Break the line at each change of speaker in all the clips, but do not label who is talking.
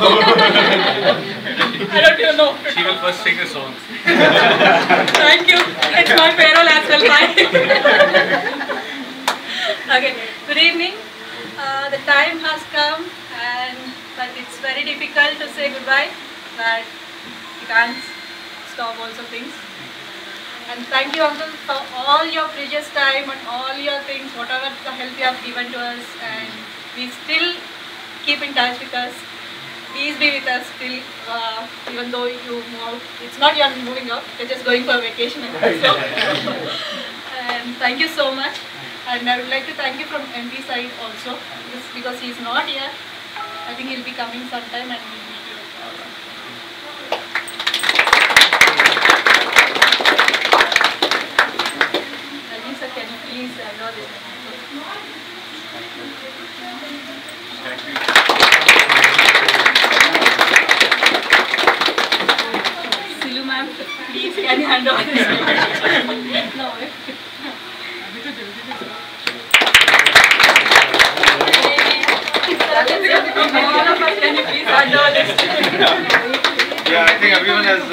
I don't even know.
She will first sing a song.
Thank you. It's my payroll as well. Bye. Okay. Good evening. The time has come, but it's very difficult to say goodbye. But you can't stop also things. And thank you, Uncle, for all your precious time and all your things, whatever the help you have given to us. And we still keep in touch with us. Please be with us till, even though you move out. It's not you're moving out, you're just going for a vacation. So, and thank you so much. And I would like to thank you from MP side also, because he's not here. I think he'll be coming sometime and we'll meet you. Sir, can you please draw this? Silu ma'am, please can you hand over this? No. All of us, can you please hand over this?
Yeah, I think everyone has.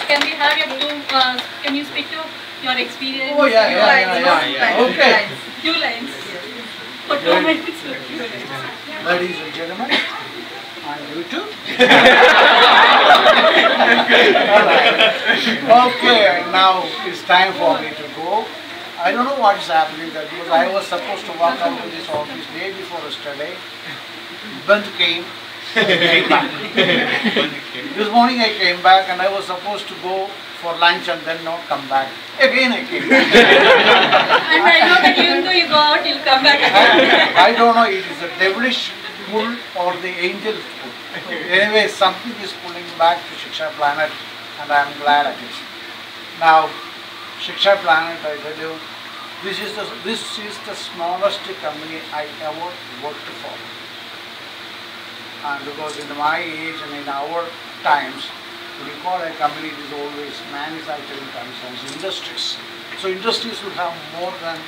Can we have your blue? Can you speak to your experience?
Oh yeah. Okay.
Few lines. For 2 minutes.
Ladies and gentlemen, on YouTube. Okay, now it's time for me to go. I don't know what is happening there because I was supposed to walk out to this office day before yesterday. Band came back. This morning I came back and I was supposed to go for lunch and then not come back. Again I came back.
And I know that even though you go out, you'll come back again.
I don't know, it is a devilish pull or the angel pull. Anyway, something is pulling back to Shiksha Planet and I am glad at it. Now, Shiksha Planet, I tell you, this is the smallest company I ever worked for. And because in my age and in our times, when you call a company, it is always manufacturing concerns, industries. So industries will have more than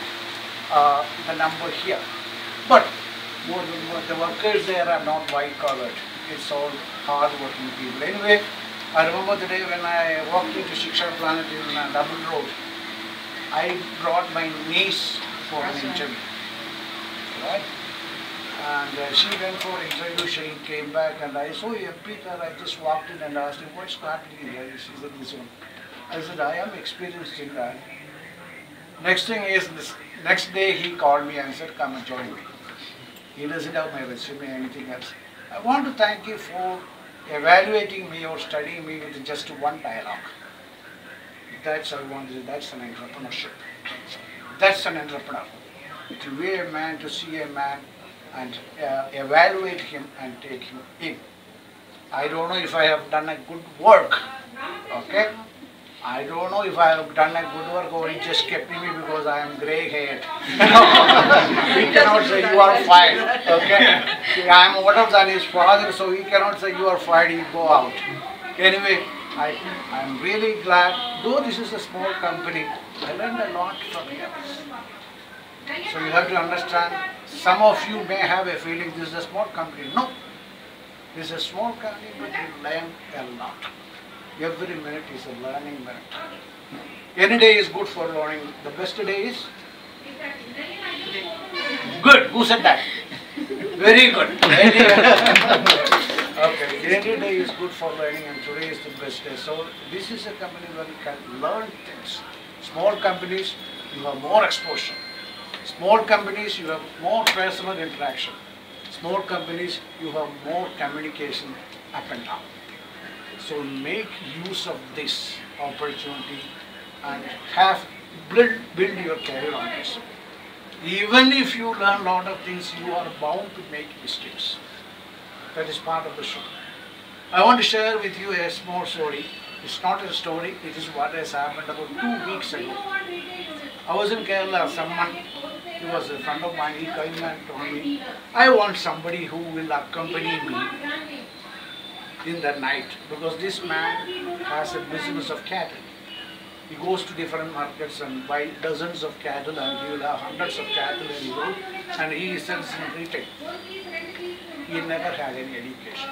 the number here. But more than the workers there are not white collared. It's all hard working people. Anyway, I remember the day when I walked into Shiksha Planet in Double Road. I brought my niece for an interview. Right? And she went for an interview, she came back and I saw MP there. I just walked in and asked him, what's happening here? She said, this one. I said, I am experienced in that. Next thing is, this next day he called me and said, come and join me. He doesn't have my resume or anything else. I want to thank you for evaluating me or studying me with just one dialogue. That's I want to say, that's an entrepreneurship. That's an entrepreneur. To weigh a man, to see a man, and evaluate him and take him in. I don't know if I have done a good work, okay? I don't know if I have done a good work or he just kept me because I am grey haired. He cannot say you are fired, okay? I am older than his father, so he cannot say you are fired, you go out. Anyway, I am really glad, though this is a small company, I learned a lot from here. So you have to understand, some of you may have a feeling this is a small company. No, this is a small company, but you learn a lot. Every minute is a learning minute. Any day is good for learning. The best day is? Good. Who said that? Very good. Okay. Any day is good for learning and today is the best day. So this is a company where you can learn things. Small companies, you have more exposure. Small companies, you have more personal interaction. Small companies, you have more communication up and down. So make use of this opportunity and build your career on this. Even if you learn a lot of things, you are bound to make mistakes. That is part of the show. I want to share with you a small story. It's not a story, it is what has happened about 2 weeks ago. I was in Kerala, someone, he was a friend of mine, he came and told me, I want somebody who will accompany me in the night, because this man has a business of cattle. He goes to different markets and buy dozens of cattle and he will have hundreds of cattle and he will and he sells in retail. He never had any education.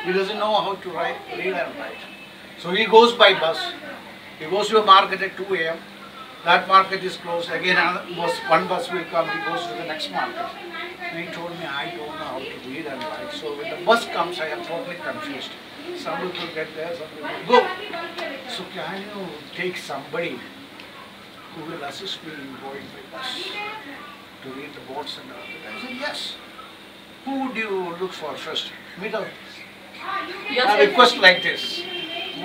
He doesn't know how to read and write. So he goes by bus. He goes to a market at 2 a.m. That market is closed. Again, one bus will come. He goes to the next market. And he told me, I don't know how to read and write. So when the bus comes, I am totally confused. Some people get there, some people go. So can you take somebody who will assist me in going by bus to read the boards and all that? I said, yes. Who would you look for first? Middle. A request like this.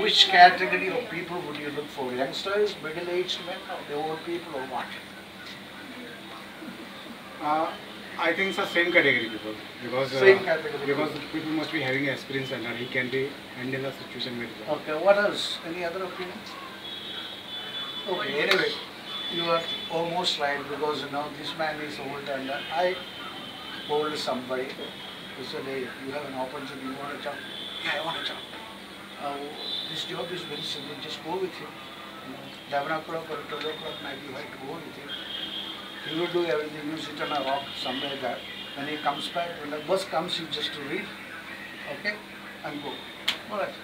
Which category of people would you look for? Youngsters, middle-aged men, or the old people, or what?
I think it's the same category people because
Same category.
because people must be having experience and he can be handle the situation with them.
Okay, what else? Any other opinion? Okay, anyway, you are almost right because this man is old and I told somebody who said, hey, you have an opportunity, you want a job? Yeah, I want a job. This job is very simple, just go with him. 11 o'clock or 12 o'clock night you have to go with him. He will do everything, you sit on a rock somewhere there. When he comes back, when the bus comes, you just read, okay, and go. Alright.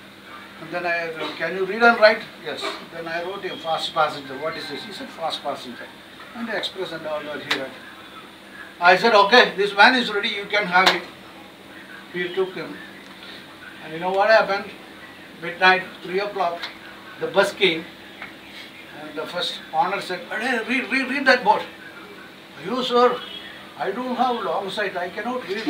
And then I, can you read and write? Yes. Then I wrote him, fast passenger. What is this? He said, fast passenger. And the express and all that he read. I said, okay, this man is ready, you can have it. We took him. And you know what happened? Midnight, 3 o'clock, the bus came. And the first owner said, hey, read that board. You, sir, I don't have long sight, I cannot read.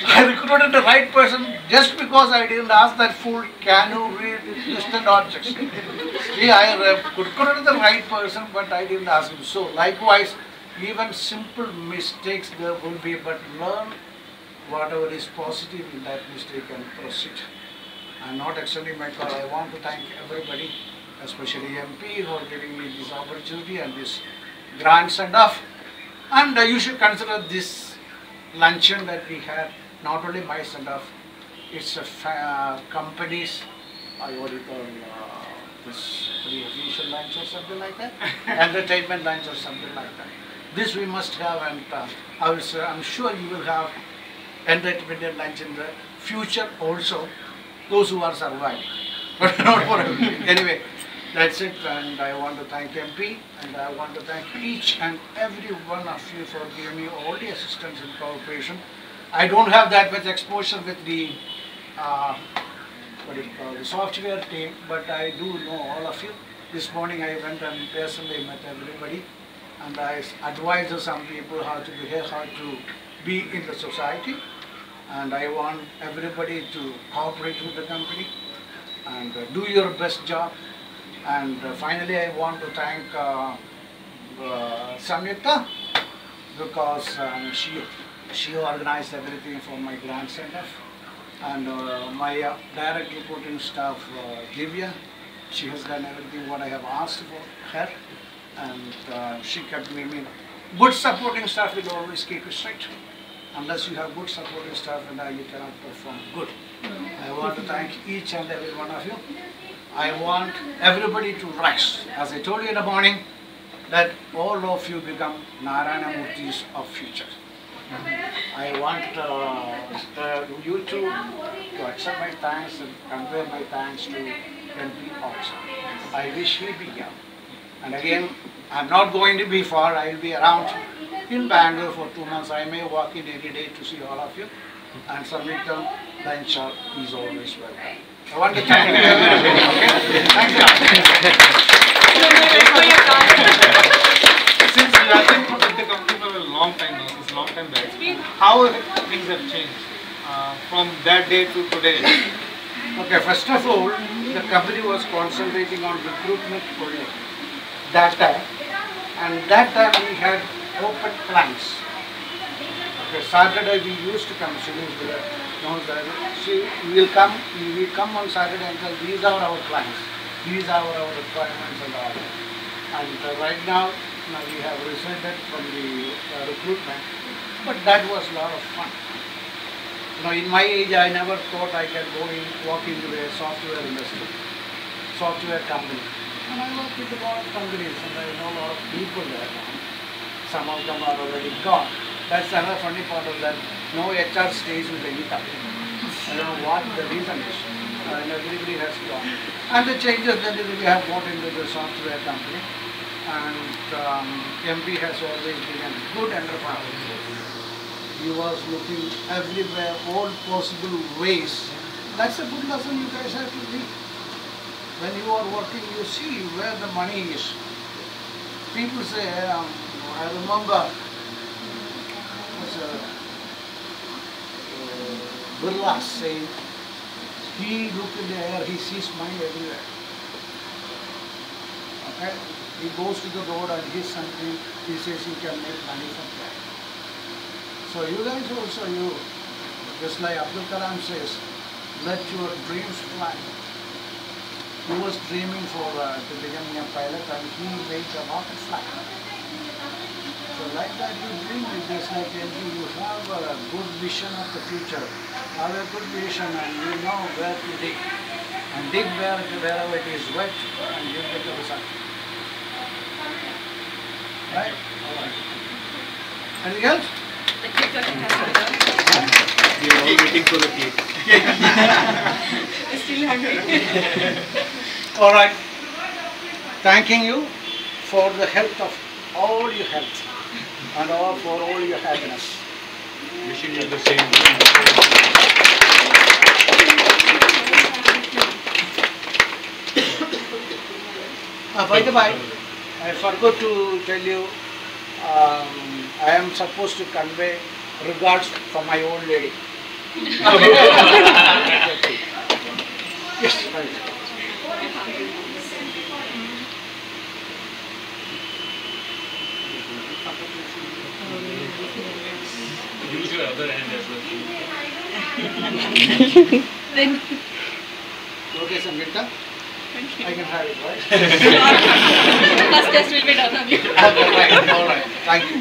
I recruited the right person just because I didn't ask that fool, can you read distant objects? See, I recruited the right person, but I didn't ask him. So, likewise, even simple mistakes there will be, but learn whatever is positive in that mistake and proceed. I'm not extending my call. I want to thank everybody, especially MP, for giving me this opportunity and this grand send-off. And you should consider this luncheon that we had, not only my send-off, it's a company's, what do you call this, official lunch or something like that, entertainment lunch or something like that. This we must have, and I'm sure you will have entertainment lunch in the future also, those who are surviving, but not for everybody. Anyway, that's it, and I want to thank MP, and I want to thank each and every one of you for giving me all the assistance in cooperation. I don't have that much exposure with the the software team, but I do know all of you. This morning I went and personally met everybody, and I advised some people how to behave, how to be in the society, and I want everybody to cooperate with the company and do your best job. And finally I want to thank Samyukta, because she organized everything for my grand send-off, and my direct reporting staff Divya, she has done everything what I have asked for her, and she kept me in. Good supporting staff will always keep you straight. Unless you have good supporting staff, and you cannot perform good. I want to thank each and every one of you. I want everybody to rise. As I told you in the morning, that all of you become Narayana Murtis of future. I want you to accept my thanks and convey my thanks to MP also. I wish he be here. And again, I'm not going to be far. I will be around in Bangalore for 2 months. I may walk in any day to see all of you. And Samyukta, lunch is always welcome. I want to thank you everybody. Okay? Thank you.
Since you have been with the company for a long time now, it's a long time back, how things have changed from that day to today?
Okay, first of all, the company was concentrating on recruitment only that time, and that time we had open plans. Okay, Saturday we used to come, she will come on Saturday and tell, these are our plans, these are our requirements and all that. And right now we have rescinded from the recruitment, but that was a lot of fun. In my age, I never thought I can walk into a software industry, software company. And I work with a lot of companies and I know a lot of people there. Some of them are already gone. That's another funny part of that. No HR stays with any company. I don't know what the reason is. And everybody has gone. And the changes that we have brought into the software company. And MP has always been a good entrepreneur. He was looking everywhere, all possible ways. That's a good lesson you guys have to read. When you are working, you see where the money is. People say, I remember Birla saying, he looked in the air, he sees money everywhere. Okay? He goes to the road and he's something, he says he can make money from that. So you guys also, just like Abdul Kalam says, let your dreams fly. He was dreaming to become a pilot and he made the rocket fly. So like that you dream, just like you have a good vision of the future. Have a good vision and you know where to dig. And dig wherever it is wet and you get the result. Right? Alright. Anything else?
The cake cutting has been done.
We are all waiting for the cake.
I'm still hungry.
Alright. Thanking you for the health of all your health and for all your happiness.
Wishing you the same.
By the way, I forgot to tell you, I am supposed to convey regards from my old lady. Yes, right.
Use your other hand as well.
Then
Okay, Sangeeta, I can have it, right?
first test will be done on you.
Okay, right, all right. Thank you.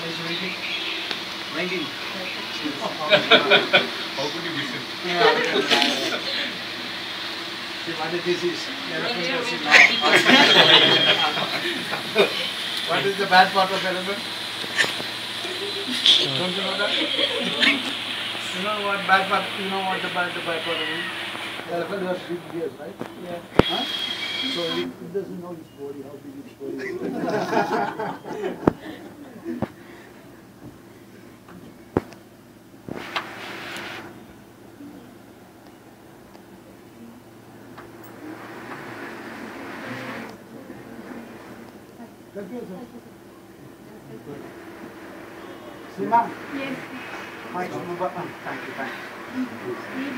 What is rating? 19.
How could you miss it?
See what this is? What is the bad part of elephant? Don't you know that? You know what bad part? You know what the bad part of it? The elephant has big ears, right? Yeah. Huh? So it doesn't know its body, how big its body is. Sima?
Yes.
Mike Mubarak. Thank you.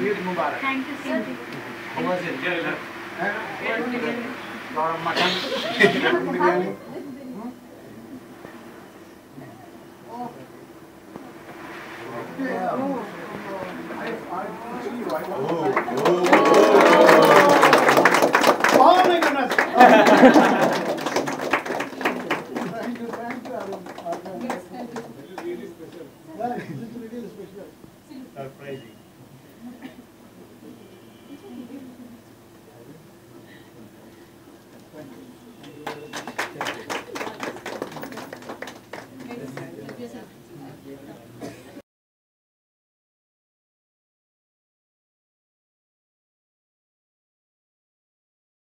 Eid Mubarak.
Thank you, sir.
How was it? Lot of mutton. Biryani. Oh my goodness!